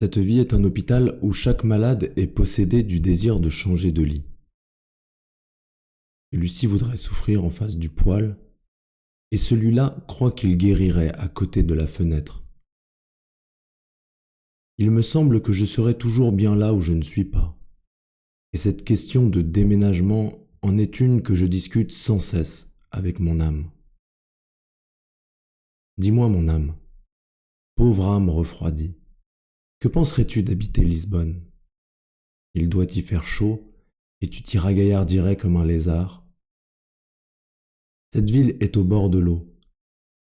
Cette vie est un hôpital où chaque malade est possédé du désir de changer de lit. Celui-ci voudrait souffrir en face du poêle, et celui-là croit qu'il guérirait à côté de la fenêtre. Il me semble que je serai toujours bien là où je ne suis pas. Et cette question de déménagement en est une que je discute sans cesse avec mon âme. Dis-moi, mon âme, pauvre âme refroidie, que penserais-tu d'habiter Lisbonne? Il doit y faire chaud, et tu t'y ragaillardirais comme un lézard. Cette ville est au bord de l'eau.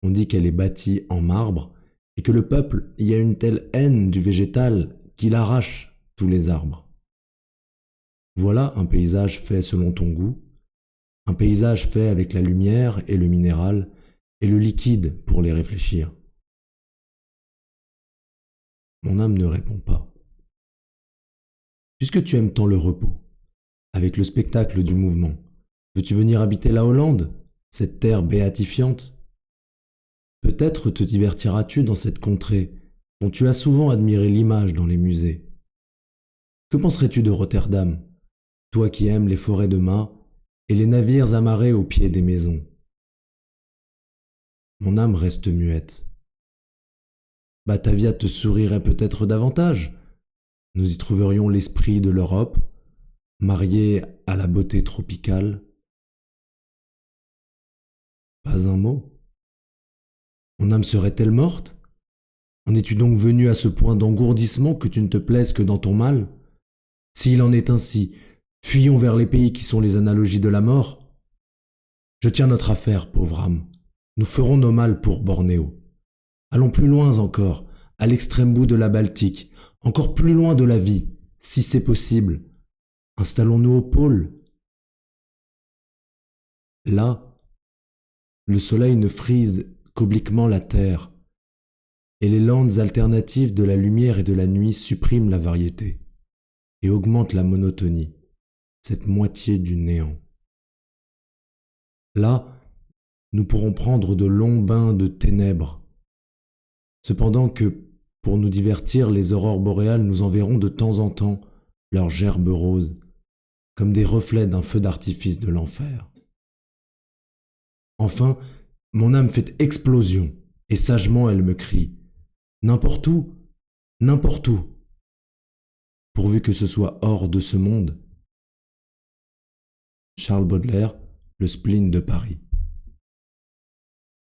On dit qu'elle est bâtie en marbre, et que le peuple y a une telle haine du végétal qu'il arrache tous les arbres. Voilà un paysage fait selon ton goût, un paysage fait avec la lumière et le minéral, et le liquide pour les réfléchir. Mon âme ne répond pas. Puisque tu aimes tant le repos, avec le spectacle du mouvement, veux-tu venir habiter la Hollande, cette terre béatifiante? Peut-être te divertiras-tu dans cette contrée dont tu as souvent admiré l'image dans les musées. Que penserais-tu de Rotterdam, toi qui aimes les forêts de mâts et les navires amarrés au pied des maisons? Mon âme reste muette. Batavia te sourirait peut-être davantage. Nous y trouverions l'esprit de l'Europe, marié à la beauté tropicale. Pas un mot. Mon âme serait-elle morte? En es-tu donc venu à ce point d'engourdissement que tu ne te plaises que dans ton mal? S'il en est ainsi, fuyons vers les pays qui sont les analogies de la mort. Je tiens notre affaire, pauvre âme. Nous ferons nos mâles pour Bornéo. Allons plus loin encore, à l'extrême bout de la Baltique, encore plus loin de la vie, si c'est possible. Installons-nous au pôle. Là, le soleil ne frise qu'obliquement la terre, et les landes alternatives de la lumière et de la nuit suppriment la variété et augmentent la monotonie, cette moitié du néant. Là, nous pourrons prendre de longs bains de ténèbres, cependant que, pour nous divertir, les aurores boréales nous enverront de temps en temps leurs gerbes roses, comme des reflets d'un feu d'artifice de l'enfer. Enfin, mon âme fait explosion, et sagement elle me crie « N'importe où, n'importe où !» pourvu que ce soit hors de ce monde. Charles Baudelaire, Le spleen de Paris.